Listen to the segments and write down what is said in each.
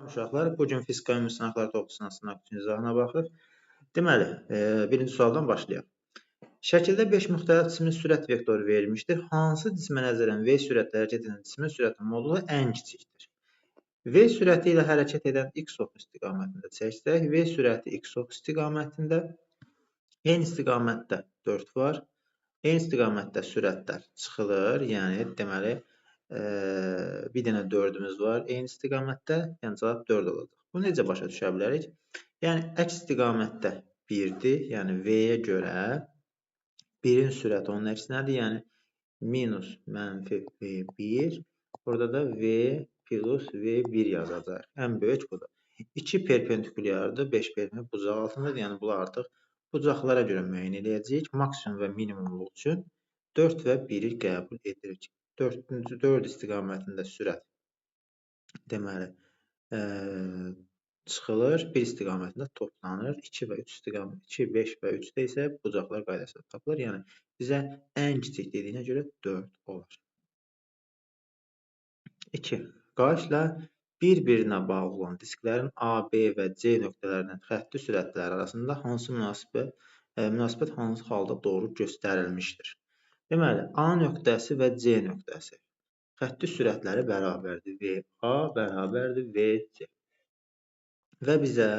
Uşaqlar, bu gün fizika ümumi sınaqlar toplusunun sınaq üçün izahına baxırıq. Deməli, birinci sualdan başlayaq. Şəkildə 5 müxtəlif cismin sürət vektoru verilmişdir. Hansı cismə nəzərən V sürətlə hərəkət edən cismin sürətinin modulu ən kiçikdir? V sürəti ilə hərəkət edən x ox istiqamətində çəksək, V sürəti x ox istiqamətində, eyni istiqamətdə 4 var. Eyni istiqamətdə sürətlər çıxılır, yəni deməli, bir dənə 4-ümüz var eyni istiqamətdə, yəni cavab 4 olacaq. Bunu necə başa düşə bilərik? Yəni əks istiqamətdə 1-dir, yəni V-yə görə 1-in sürəti onun əksinədir, yəni minus mənfi V1, burada da V plus V1 yazacaq. Ən böyük budur. 2 perpendikulyardır, 5 perpendikulyar bucaq altındadır, yəni bunlar artıq bucaqlara görə müəyyən edəcəyik. Maksimum və minimumluq üçün 4 və 1-i qəbul edirik. 4 istiqamətində sürət deməli çıxılır, 1 istiqamətində toplanır. 2 və 3 istiqamət, 2, 5 və 3-də isə bucaqlar qaydasında tapılır. Yəni bizə ən kiçik dediyinə görə 4 olar. 2. Qaşla bir-birinə bağlı olan disklərin A, B və C nöqtələrinin xətti sürətləri arasında hansı münasibət hansı halda doğru göstərilmişdir? Deməli, A nöqtəsi və C nöqtəsi xətti sürətləri bərabərdir. VA bərabərdir VC. Və bizə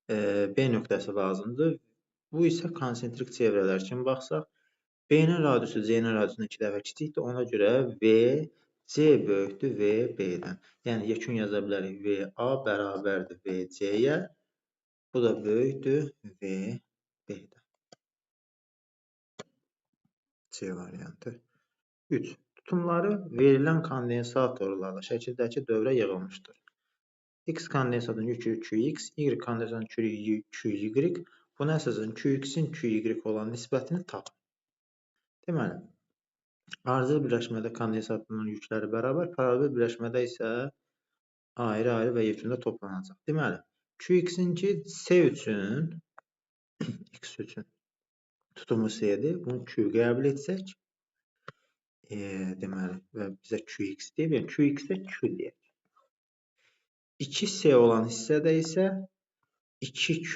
B nöqtəsi lazımdır. Bu isə konsentrik çevrələr kimi baxsaq, B-nin radiusu C-nin radiusuna 2 dəfə kiçikdir. Ona görə VC böyükdür VB-dən. Yəni, yekun yaza bilərik. VA bərabərdir VC-yə. Bu da böyükdür VB-dən. C variantı. 3. Tutumları verilən kondensatorlarla şəkildəki dövrə yığılmışdır. X kondensatorun yükü QX, Y kondensatorun yükü QY. Buna əsasən QX-in QY olan nisbətini tapın. Deməli, ardıcıl birləşmədə kondensatorun yükləri bərabər, paralel birləşmədə isə ayrı-ayrı və yekunda toplanacaq. Deməli, QX-inki C üçün, X üçün tutumu C-dir. Bunu Q qəbul etsək, deməli, və bizə QX deyib, yəni QX-ə Q deyək. 2C olan hissədə isə 2Q.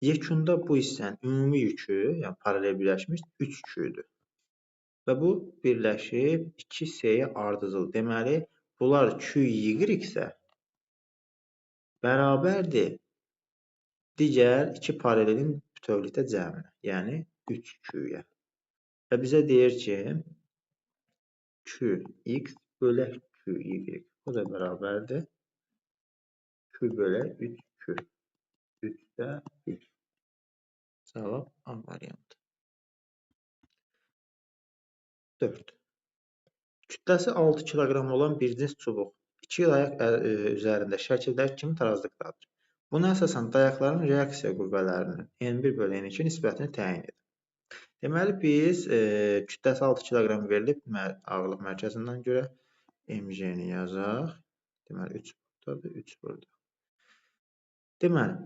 Yekunda bu hissənin ümumi yükü, yəni paralel birləşmiş 3Q-dür. Və bu birləşib 2C-yə ardıcıl. Deməli, bunlar QY isə bərabərdir digər 2 paralelin bütövlükdə cəminə, yəni 3Q-yə. Və bizə deyir ki, QX bölək QY. Bu da bərabərdir Q bölək 3Q. 3-də 1. Cavab A variantı. 4. Kütləsi 6 kiloqram olan bir cins çubuq 2 dayaq üzərində şəkildəki kimi tarazlıqdadır. Buna əsasən dayaqların reaksiya qüvvələrinin N1 bölü N2 nisbətini təyin edin. Deməli, biz kütləsi 6 kiloqram verilib ağırlıq mərkəzindən görə mg-ni yazaq. Deməli, 3 buradadır, 3 burada. Deməli,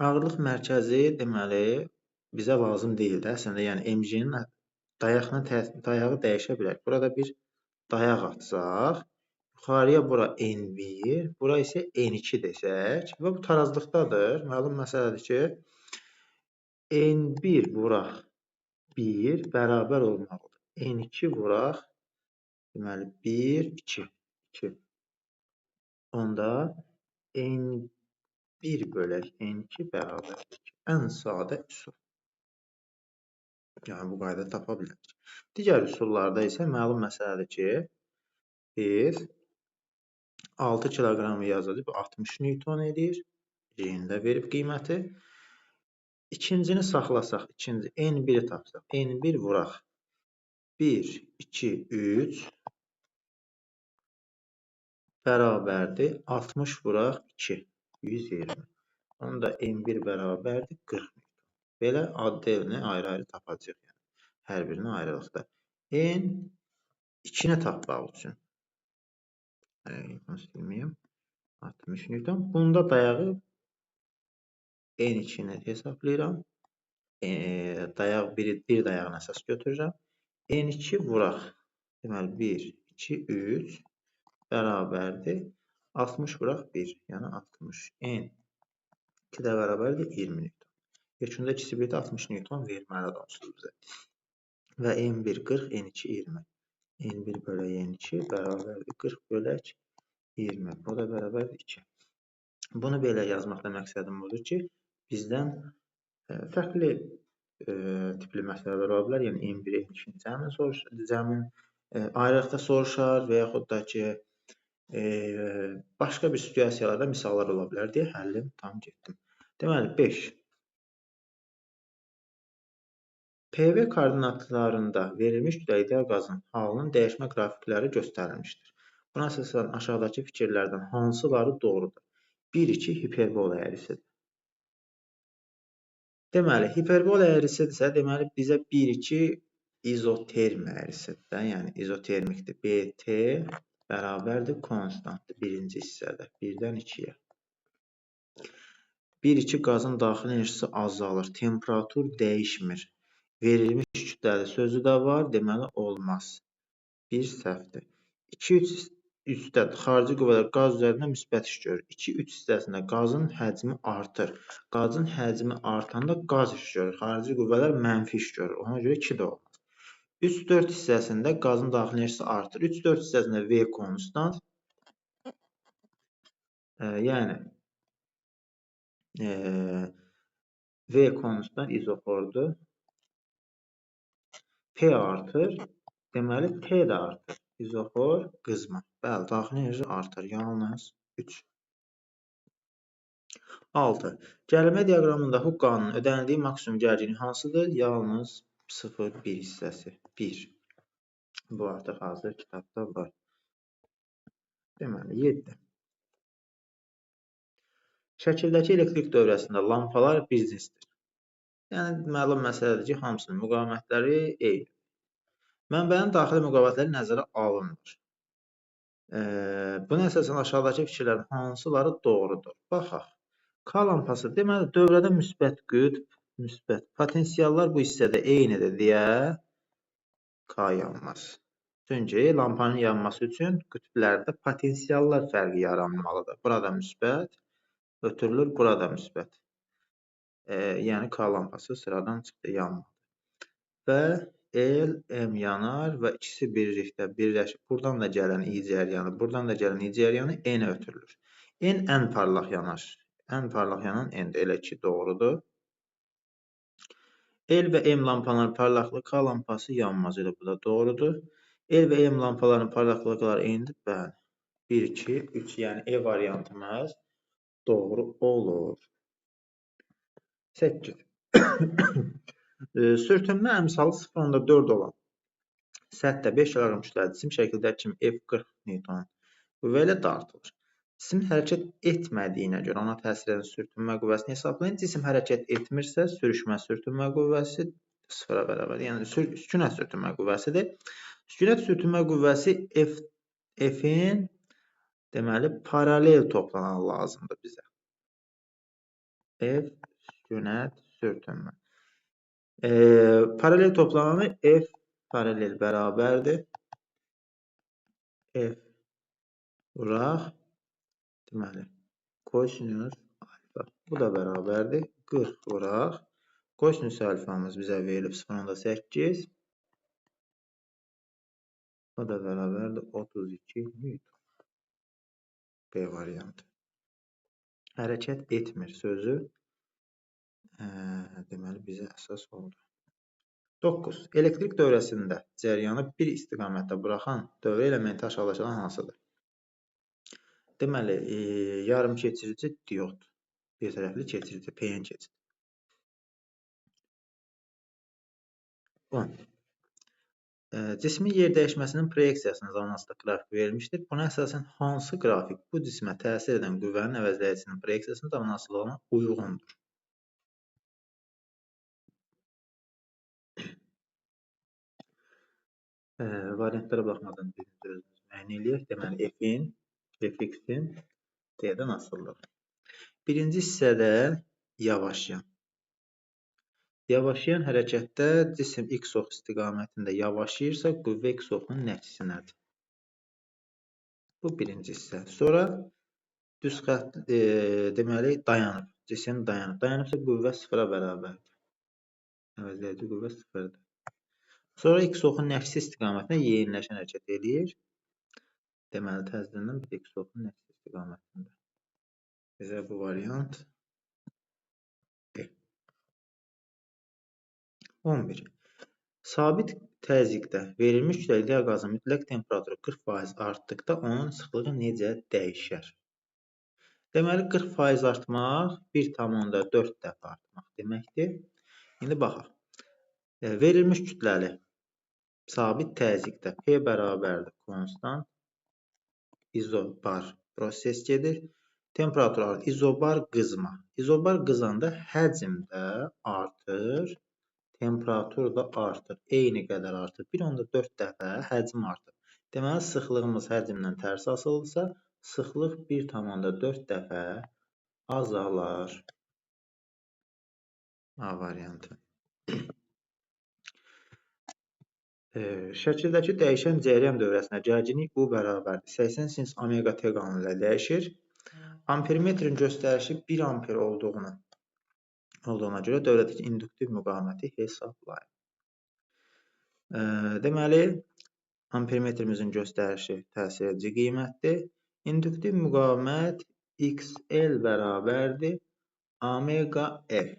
ağırlıq mərkəzi deməli bizə lazım deyildi. Əslində, yəni mg-nin dayağı dəyişə bilər. Burada bir dayaq atsaq, yuxarıya bura N1, bura isə N2 desək və bu tarazlıqdadır. Məlum məsələdir ki, N1 vuraq 1 bərabər olmalıdır. N2 vuraq, deməli 1, 2. Onda N1 bölək N2 bərabərdir. Ən sadə üsul. Yəni, bu qayda tapa bilərik. Digər üsullarda isə məlum məsələdir ki, biz 6 kiloqramı yazılıb 60 Newton edir. Yerində verib qiyməti. İkincini saxlasaq, ikinci N1-i tapsaq. N1 vuraq. 1, 2, 3 bərabərdir. 60 vuraq 2, 120. Onda N1 bərabərdir 40 Newton. Belə addelini ayrı-ayrı tapacaq. Yəni, hər birini ayrılıqda. N2-ni tapmaq üçün 60 Newton. Bunda dayağı N2-ni hesablayıram. Bir dayağını əsas götürürəm. N2 vuraq. Deməli, 1, 2, 3, bərabərdir 60 vuraq 1, yəni 60. N 2 də bərabərdir 20 Newton. Yekunda ikisi birdə 60 Newton verməlidir onsuz bizə. Və N1 40, N2 20. N1 bölək N2 bərabərdir 40 bölək 20. Bu da bərabərdir 2. Bunu belə yazmaqda məqsədim budur ki, bizdən fərqli tipli məsələlər ola bilər. Yəni N1, N2-ni cəmin ayrıqda soruşar və yaxud da ki, başqa bir situasiyalarda misallar ola bilər deyə həllim tam getdim. Deməli, 5. PV koordinatlarında verilmiş kütləvidə qazın halının dəyişmə qrafikləri göstərilmişdir. Buna əsasən aşağıdakı fikirlərdən hansıları doğrudur? 1-2 hiperbola əhrisidir. Deməli, hiperbola əhrisidirsə, deməli bizə 1-2 izoterm əhrisidir. Yəni izotermikdir. BT bərabərdir konstantdır birinci hissədə. 1-dən 2-yə. 1-2 qazın daxili enerjisi azalır. Temperatur dəyişmir. Verilmiş kütləli sözü də var. Deməli, olmaz. 1 səhvdir. 2-3 hissədə xarici qüvvələr qaz üzərində müsbət iş görür. 2-3 hissəsində qazın həcmi artır. Qazın həcmi artanda qaz iş görür. Xarici qüvvələr mənfi iş görür. Ona görə 2 də olmaz. 3-4 hissəsində qazın daxili enerjisi artır. 3-4 hissəsində V konstant. Yəni V konstant izofordur. P artır. Deməli, T də artır. İzofor qızma. Bəli, daxili enerji artır. Yalnız 3. 6. Gərilmə diaqramında huqqanın ödənildiyi maksimum gərginlik hansıdır? Yalnız 0,1 hissəsi. 1. Bu artıq hazır kitabda var. Deməli, 7. Şəkildəki elektrik dövrəsində lampalar bir cinsdir. Yəni, məlum məsələdir ki, hamısının müqavimətləri eyni. Mənbənin daxili müqavimətləri nəzərə alınmır. Buna əsasən aşağıdakı fikirlərin hansıları doğrudur? Baxaq. K lampası deməli dövrədə müsbət qütb, müsbət potensiallar bu hissədə eynidir deyə K yanmaz. Çünki lampanın yanması üçün qütblərdə potensiallar fərqi yaranmalıdır. Burada müsbət ötürülür, burada müsbət. Yəni K lampası sıradan çıxdı, yanmadı. Və L, M yanar və ikisi birlikdə birləşib. Buradan da gələn I cəryanı, buradan da gələn I cəryanı N ötürülür. N ən parlaq yanar. Ən parlaq yanan N-dir. Elə ki, doğrudur. L və M lampaların parlaqlığı K lampası yanmaz. Elə bu da doğrudur. L və M lampaların parlaqlıqları eynidir. Bəli. 1, 2, 3. Yəni E variantımız doğru olur. 8. Sürtünmə əmsalı 0,4 olan səthdə 5 kq kütləli cisim şəkildə kimi F40 Newton qüvvə ilə dartılır. Cisim hərəkət etmədiyinə görə ona təsir edən sürtünmə qüvvəsini hesablayın. Cisim hərəkət etmirsə, sürüşmə sürtünmə qüvvəsi 0-a bərabər. Yəni sükunət sürtünmə qüvvəsidir. Sükunət sürtünmə qüvvəsi F-in deməli paralel toplanan lazımdır bizə. F sükunət sürtünmə. Paralel toplananı F paralel bərabərdir. F vuraq. Deməli, kosinüs alfa. Bu da bərabərdir. 40 vuraq. Kosinüs alfamız bizə verilib 0,8. Bu da bərabərdir 32 Newton. B variantı. Hərəkət etmir sözü deməli bizə əsas oldu. 9. Elektrik dövrəsində cəryanı bir istiqamətdə buraxan dövrə elementi aşağıdakılardan hansıdır? Deməli, yarım keçirici diod, bir tərəfli keçirici, PN keçid. 10. Cismin yer dəyişməsinin proyeksiyasının zamanlıq qrafiki verilmişdir. Buna əsasən hansı qrafik bu cismə təsir edən qüvvənin əvəzləyicisinin proyeksiyasının zamanlılığına uyğundur? Variantlara baxmadan birinci özümüz müəyyən eləyək. Deməli, F-in, F-in D-dən asılıdır. Birinci hissədə yavaşlayan. Yavaşlayan hərəkətdə cisim X ox istiqamətində yavaşlayırsa, qüvvə X oxunun nəticisi nədir? Bu birinci hissə. Sonra düz xətt deməli dayanıb. Cisim dayanıb. Dayanıbsa qüvvə sıfıra bərabərdir. Əvəzləyici qüvvə sıfırdır. Sonra x oxun nəfsi istiqamətində yeyinləşən hərəkət eləyir. Deməli təzədən bir x oxun nəfsi istiqamətində. Bizə bu variant 11. Sabit təzyiqdə verilmiş kütləli qazın mütləq temperaturu 40% artdıqda onun sıxlığı necə dəyişər? Deməli 40% artmaq 1,4 dəfə artmaq deməkdir. İndi baxaq. Verilmiş kütləli sabit təzyiqdə P bərabərdir konstant izobar proses gedir. Temperatur artır. İzobar qızma. İzobar qızanda həcm də artır. Temperatur da artır. Eyni qədər artır. 1,4 dəfə həcm artır. Deməli, sıxlığımız həcmdən tərs asılıdırsa, sıxlıq 1,4 dəfə azalar. A variantı. Şəkildəki dəyişən cəryan dövrəsində gərginlik U bərabərdir. 80 sinus omega T qanunu ilə dəyişir. Ampermetrin göstərişi 1 amper olduğuna görə dövrədəki induktiv müqaviməti hesablayın. Deməli, ampermetrimizin göstərişi təsir edici qiymətdir. İnduktiv müqavimət XL bərabərdir omega L.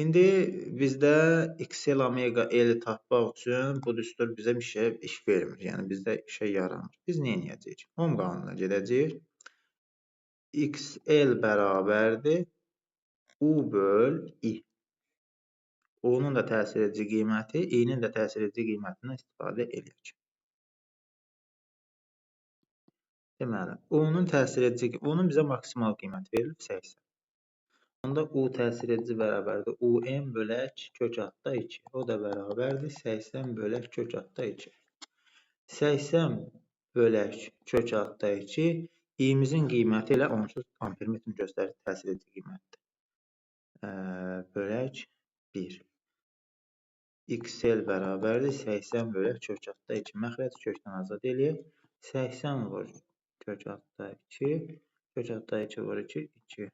İndi bizdə XL omega L tapmaq üçün bu düstur bizə bir şey iş vermir. Yəni bizdə işə yaramır. Biz nə edəcəyik? Ohm qanununa gedəcəyik. XL bərabərdir U böl I. U-nun da təsir edici qiyməti, I-nin də təsir edici qiymətindən istifadə edirik. Deməli, U-nun təsir edici, U-nun bizə maksimal qiymət verilib 80. Onda U təsir edici bərabərdir. UM bölək kök altda 2. O da bərabərdir 80 bölək kök altda 2. 80 bölək kök altda 2. İ'mizin qiyməti ilə onsuz ampermetrin göstərir təsir edici qiymətdir. Bölək 1. XL bərabərdir 80 bölək kök altda 2. Məxrəc kökdən azad eləyək. 80 vur kök altda 2. Kök altda 2 vur 2. 2.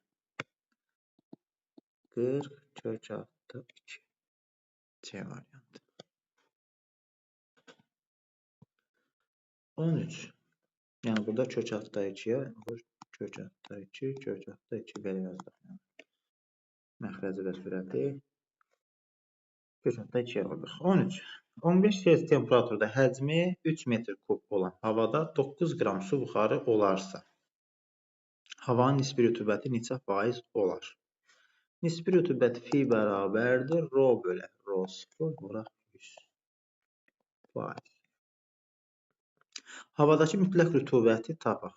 40 kök altda 2. C variantı. 13. Yəni burada kök altda 2-yə vur kök altda 2. Kök altda 2 belə yazdıq. Məxrəci və sürəti kök altda 2-yə vurduq. 13. 15 Selsi temperaturda həcmi 3 metr kub olan havada 9 qram su buxarı olarsa, havanın nisbi rütubəti neçə faiz olar? Nisbi rütubət fi bərabərdir. Rho bölək rho 0 vuraq 100%. Havadakı mütləq rütubəti tapaq.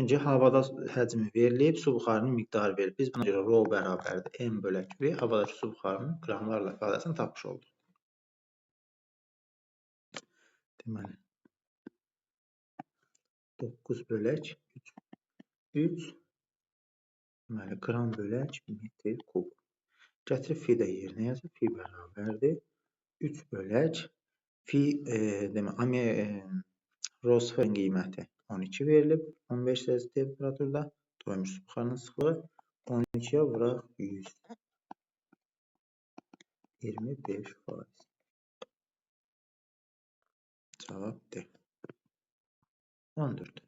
Öncə havada həcmi verilib, su buxarının miqdarı verilib. Biz buna görə rho bərabərdir. M bölək V. Havadakı su buxarının qramlarla ifadəsini tapmış olduq. Deməli, 9 bölək 3. Deməli, qram bölək metr kub. Gətirib fi də yerinə yazıb. Fi bərabərdir. 3 bölək. Fi rho 0-ın qiyməti 12 verilib. 15 Selsi temperaturda doymuş su buxarının sıxlığı 12-yə vuraq 100. 25%. Cavab D. 14.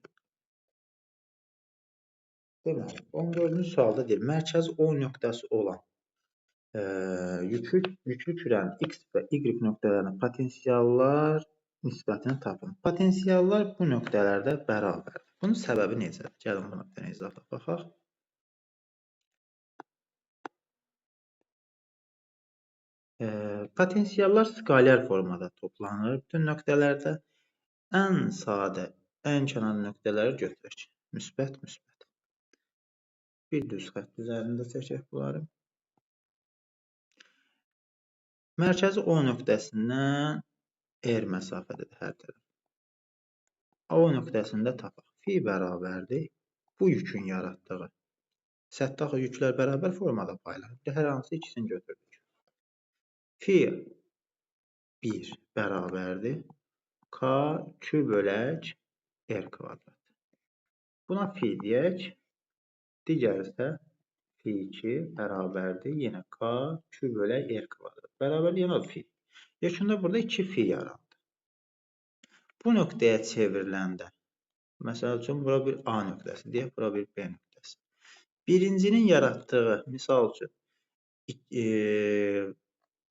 Deməli, 14-cü sualda deyir, mərkəzi O nöqtəsi olan yüklü kürənin X və Y nöqtələrinin potensiallar nisbətini tapın. Potensiallar bu nöqtələrdə bərabərdir. Bunun səbəbi necədir? Gəlin buna bir dənə izahla baxaq. Potensiallar skaler formada toplanır. Bütün nöqtələrdə ən sadə, ən kənar nöqtələri götürək. Müsbət, müsbət. Bir düz xətt üzərində çəkək bunları. Mərkəzi O nöqtəsindən R məsafədədir hər tərəf. O nöqtəsində tapaq. Fi bərabərdir. Bu yükün yaratdığı. Səttə axı yüklər bərabər formada paylanır. Hər hansı ikisini götürdük. Fi 1 bərabərdir. K2 bölək R kvadrat. Buna fi deyək. Digəri isə fi2 bərabərdir. Yenə K2 bölək R kvadrat. Bərabər yenə fi. Yekunda burada 2 fi yarandı. Bu nöqtəyə çevriləndə, məsəl üçün, bura bir A nöqtəsi deyək, bura bir B nöqtəsi. Birincinin yaratdığı, misal üçün,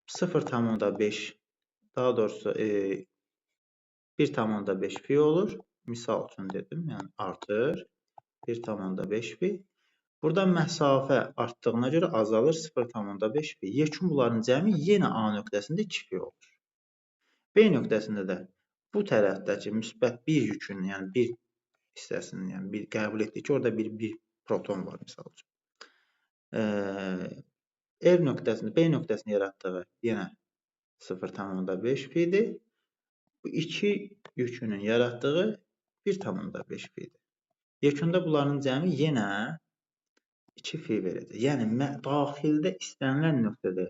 0,5, daha doğrusu 1,5 fi olur. Misal üçün dedim, yəni artır 1,5 fi. Burada məsafə artdığına görə azalır 0,5 fi. Yekun bunların cəmi yenə A nöqtəsində 2 fi olur. B nöqtəsində də bu tərəfdəki müsbət bir yükün, yəni bir hissəsinin, yəni bir qəbul etdik ki, orada bir proton var, misal üçün. B nöqtəsində yaratdığı yenə 0,5 fidir. Bu iki yükünün yaratdığı 1,5 fidir. Yekunda bunların cəmi yenə 2 fi verəcək. Yəni, daxildə istənilən nöqtədə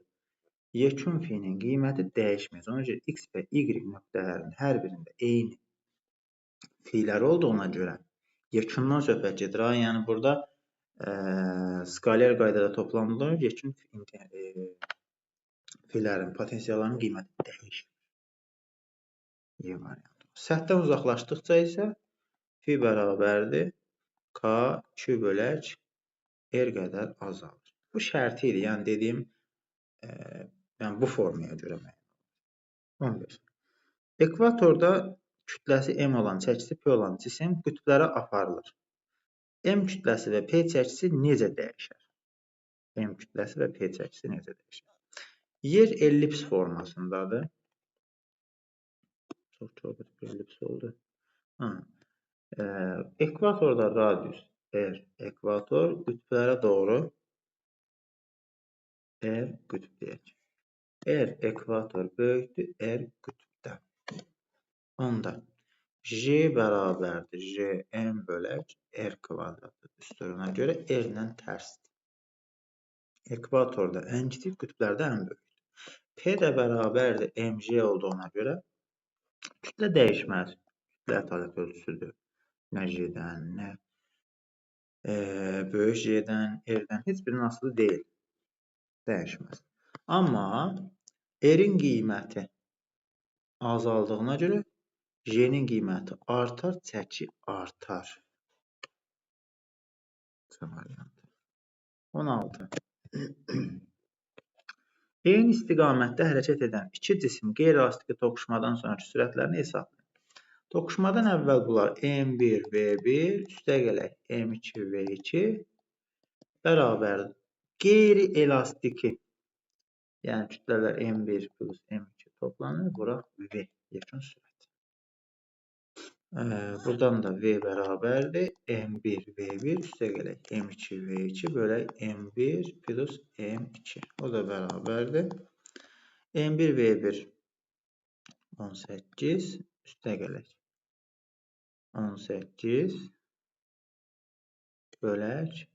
yekun finin qiyməti dəyişməyəcək. Ona görə X və Y nöqtələrinin hər birində eyni filəri olduğuna görə yekundan söhbət gedir. Yəni, burada skaler qaydada toplanılır, yekun filərin, potensialların qiyməti dəyişir. Y variantı. Səthdən uzaqlaşdıqca isə fi bərabərdir K2 bölək R qədər azalır. Bu şərti ilə, yəni dediyim, yəni bu formaya görə müəyyən olur. 11. Ekvatorda kütləsi M olan, çəkisi P olan cisim qütblərə aparılır. M kütləsi və P çəkisi necə dəyişər? M kütləsi və P çəkisi necə dəyişər? Yer ellips formasındadır. Çox çabuk bir ellips oldu. Ekvatorda radius R ekvator, qütblərə doğru R qütb deyək. R ekvator böyükdür R qütbdən. Onda J bərabərdir Jm bölək R kvadratdır. Üstünə görə R ilə tərsdir. Ekvatorda ən kiçik, qütblərdə ən böyükdür. P də bərabərdir mj olduğuna görə kütlə dəyişməz. Kütlə ətalət ölçüsüdür. Nə J-dən, nə böyük J-dən, R-dən heç birinin asılı deyil. Dəyişməz. Amma R-in qiyməti azaldığına görə J-nin qiyməti artar, çəki artar. 16. Eyni istiqamətdə hərəkət edən iki cisim qeyri-elastiki toqquşmadan sonraki sürətlərini hesablayın. Toqquşmadan əvvəl bunlar M1, V1, üstəgələk M2, V2 bərabər qeyri-elastiki, yəni kütlələr M1 plus M2 toplanır, bura V, yekun sürət. Buradan da V bərabərdir M1, V1 üstəgələk M2, V2 bölək M1 plus M2. O da bərabərdir M1, V1 18 üstəgələk 18 bölək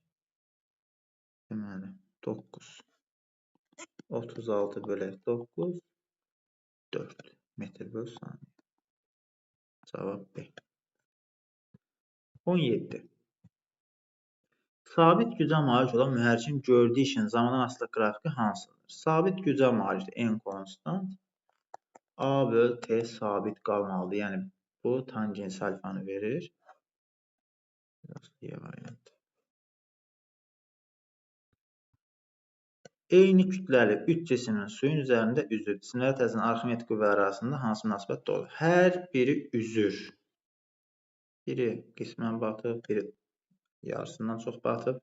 deməli 9. 36 bölək 9 4 metr bölü saniyə. Cavab B. 17. Sabit gücə malik olan mühərrikin gördüyü işin zamandan asılı qrafiki hansıdır? Sabit gücə malik N konstant, A böl T sabit qalmalıdır. Yəni, bu tangens alfanı verir. Eyni kütləli 3 cismin suyun üzərində üzür. Cisimlər tərəfindən Arximet qüvvələri arasında hansı münasibət doğrudur? Hər biri üzür. Biri qismən batıb, biri yarısından çox batıb.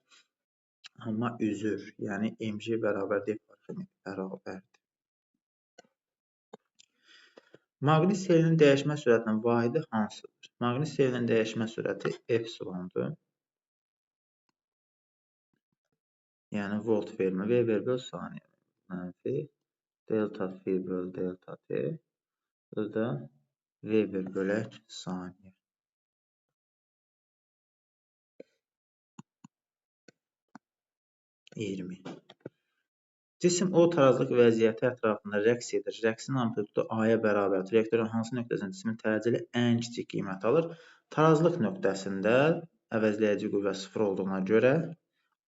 Amma üzür. Yəni mg bərabər deyil, Arximet bərabərdir. Maqnit selinin dəyişmə sürətinin vahidi hansıdır? Maqnit selinin dəyişmə sürəti epsilondur. Yəni volt vermə, Weber böl saniyə. Mənfi delta fi böl delta t. Bu da Weber bölək saniyə. 20. Cisim O tarazlıq vəziyyəti ətrafında rəqs edir. Rəqsin amplitudu A-ya bərabərdir. Vektorun hansı nöqtəsində cismin təcili ən kiçik qiymət alır? Tarazlıq nöqtəsində əvəzləyici qüvvə 0 olduğuna görə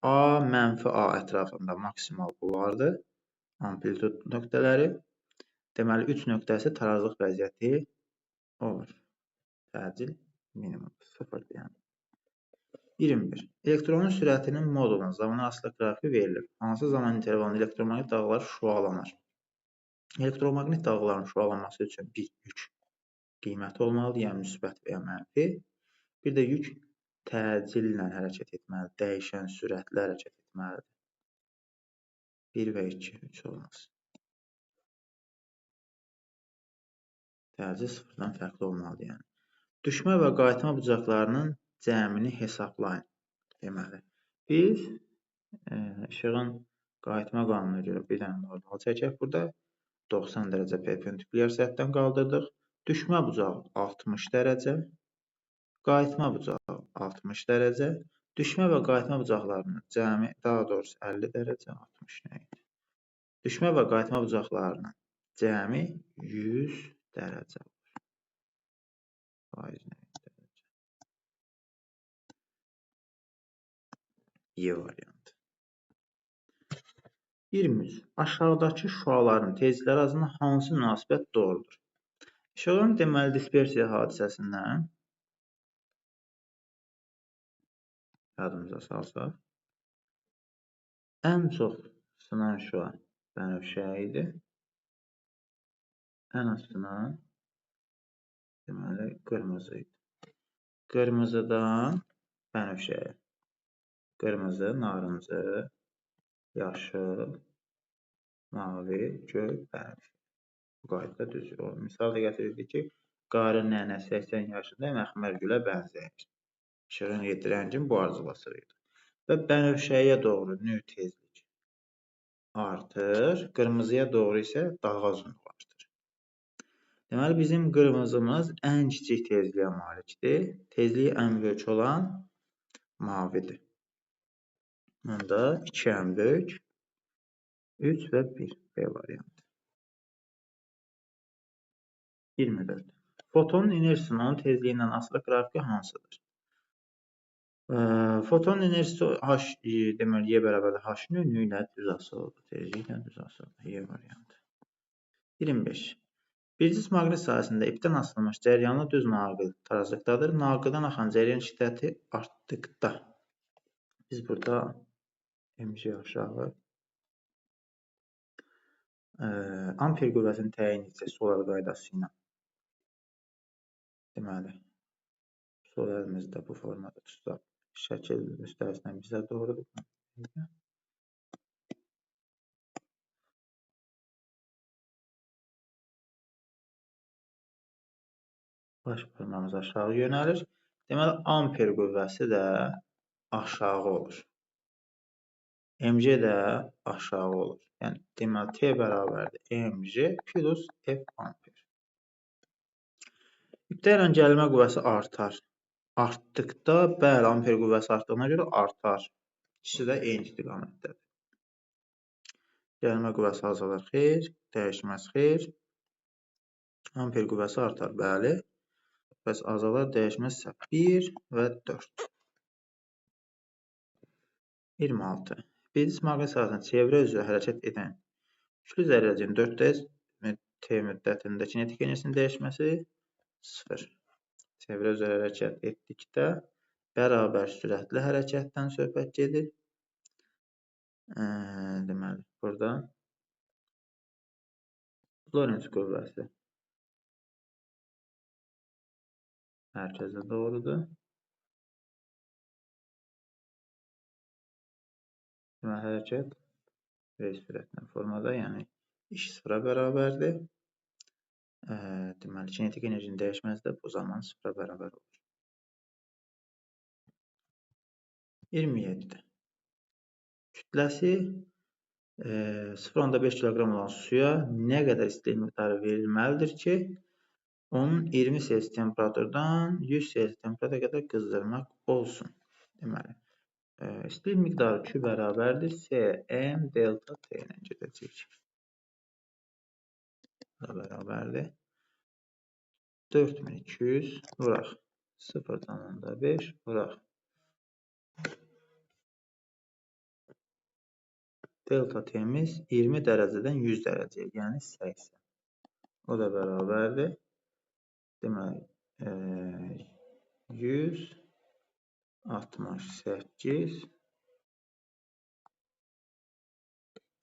A mənfi A ətrafında maksimal bunlardır. Amplitud nöqtələri. Deməli, 3 nöqtəsi tarazlıq vəziyyəti olur. Təcil minimum 0-dır yəni. 21. Elektronun sürətinin modulunun zamanı asılı qrafiki verilir. Hansı zaman intervalında elektromaqnit dalğalar şüalanır? Elektromaqnit dalğaların şüalanması üçün bir yük qiyməti olmalıdır, yəni müsbət və ya mənfi. Bir də yük təcillə hərəkət etməlidir, dəyişən sürətlə hərəkət etməlidir. 1 və 2, 3 olmaz. Təcil 0-dan fərqli olmalıdır, yəni. Düşmə və qayıtma bucaqlarının cəmini hesablayın. Deməli, biz işığın qayıtma qanununa görə bir dənə normal çəkək burada. 90 dərəcə perpendikulyar səthdən qaldırdıq. Düşmə bucağı 60 dərəcə. Qayıtma bucağı 60 dərəcə. Düşmə və qayıtma bucaqlarının cəmi, daha doğrusu 50 dərəcə, 60 nə idi? Düşmə və qayıtma bucaqlarının cəmi 100 dərəcə olur. Faiz nə idi? Y variantı. 23. Aşağıdakı şüaların tezlikləri arasında hansı münasibət doğrudur? İşığın deməli dispersiya hadisəsindən yadımıza salsaq, ən çox sınan şüa bənövşə idi. Ən az sınan deməli qırmızı idi. Qırmızıdan bənövşəyə. Qırmızı, narıncı, yaşıl, mavi, göy, bənövşə. Bu qaydada düzdür. O misal da gətirirdi ki, qarı nənə 80 yaşında məxmər gülə bənzəyir. İşığın rəngin bu arzulasırdı. Və bənövşəyə doğru növ tezlik artır, qırmızıya doğru isə dalğa uzunluğu artır. Deməli, bizim qırmızımız ən kiçik tezliyə malikdir. Tezliyi ən böyük olan mavidir. Onda 2 ən böyük, 3 və 1 B variantı. 24. Fotonun enerjisinin onun tezliyi ilə asılı qrafiki hansıdır? Fotonun enerjisi deməli, Y bərabərdir H növ ilə düz asılıdır. Tezliyi ilə düz asılıdır. Y variantı. 25. Bir cisim maqnit sahəsində ipdən asılmış cəryanlı düz naqil tarazlıqdadır. Naqildən axan cəryan şiddəti artdıqda. Biz burada MC aşağı amper qüvvəsinin təyin ediləcək sol əl qaydası ilə. Deməli, sol əlimizdə bu formada tutaq. Şəkil üstərisindən bizə doğrudur. Baş barmağımız aşağı yönəlir. Deməli, amper qüvvəsi də aşağı olur. MC də aşağı olur. Yəni, deməli, T bərabərdir MC plus F amper. İpdə ilə gəlimə qüvvəsi artar. Artdıqda, bəli, amper qüvvəsi artdığına görə artar. İkisi də eyni istiqamətdədir. Gəlimə qüvvəsi azalır, xeyr. Dəyişməz, xeyr. Amper qüvvəsi artar, bəli. Bəs azalar dəyişməzsə 1 və 4. 26. Bir cisim maqnit sahəsində çevrə üzrə hərəkət edən yüklü zərrəciyyin 4 T müddətində kinetik enerjisinin dəyişməsi 0. Çevrə üzrə hərəkət etdikdə bərabər sürətli hərəkətdən söhbət gedir. Deməli, burada Lorentz qüvvəsi mərkəzə doğrudur. Deməli, hərəkət V sürətlə formada, yəni iş 0-a bərabərdir. Deməli, kinetik enerjinin dəyişməsi də bu zaman 0-a bərabər olur. 27. Kütləsi 0,5 kiloqram olan suya nə qədər istilik miqdarı verilməlidir ki, onun 20 Selsi temperaturdan 100 Selsi temperatura qədər qızdırmaq olsun. Deməli, İstil miqdarı Q bərabərdir Cm delta T ilə gedəcək. Bu da bərabərdir 4200 vuraq 0,5 vuraq delta T'miz 20 dərəcədən 100 dərəcəyə, yəni 80. O da bərabərdir. Deməli, 168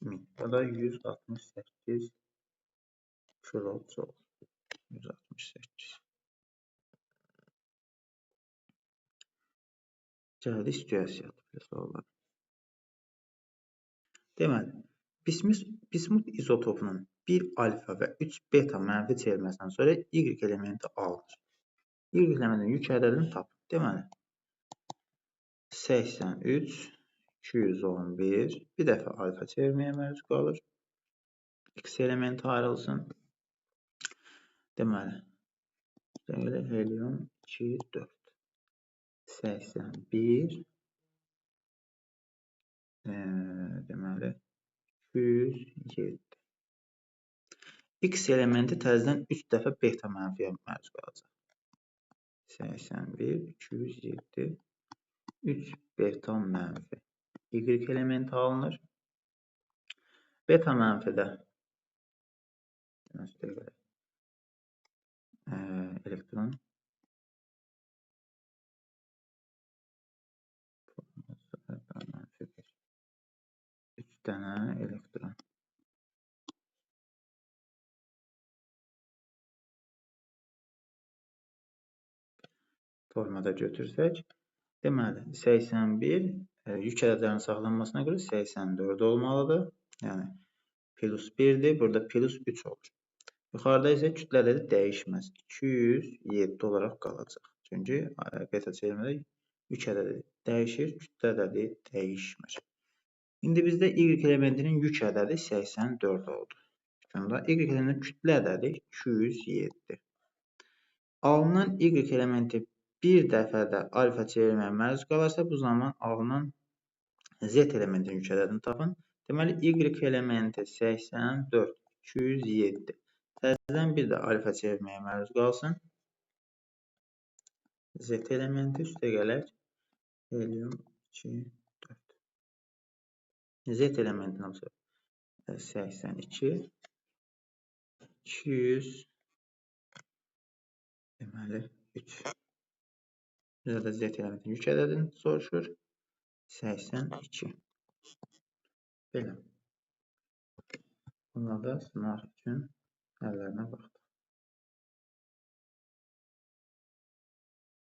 min. O da 168 kilojoule. 168. Gəldik situasiya suallar. Deməli, bismut izotopunun 1 alfa və 3 beta mənfi çevirməsindən sonra Y elementi alınır. Y elementinin yük ədədini tapın. Deməli, 83, 211, bir dəfə alfa çevirməyə məruz qalır. X elementi ayrılsın. Deməli, helium 2, 4, 81, deməli, 207. X elementi təzədən 3 dəfə beta mənfiyə məruz qalacaq. 81, 207, 3 beta mənfi. Y elementi alınır. Beta mənfidə elektron 3 dənə elektron. Formada götürsək, deməli 81 yük ədədlərinin saxlanmasına görə 84 olmalıdır. Yəni plus 1-dir, burada plus 3 olur. Yuxarıda isə kütlə ədədi dəyişməz. 207 olaraq qalacaq. Çünki beta çevirmədə yük ədədi dəyişir, kütlə ədədi dəyişmir. İndi bizdə Y elementinin yük ədədi 84 oldu. Sonra Y elementinin kütlə ədədi 207. Alınan Y elementi bir dəfə də alfa çevirməyə məruz qalarsa, bu zaman alınan Z elementinin yük ədədini tapın. Deməli, Y elementi 84, 207. Təzədən bir də alfa çevirməyə məruz qalsın. Z elementi üstə gələk. Helium 2, 4. Z elementinin 82, 200, deməli 3. Bizə də Z elementinin yük ədədini soruşur. 82. Belə. Bunlar da sınaq üçün əllərinə bax.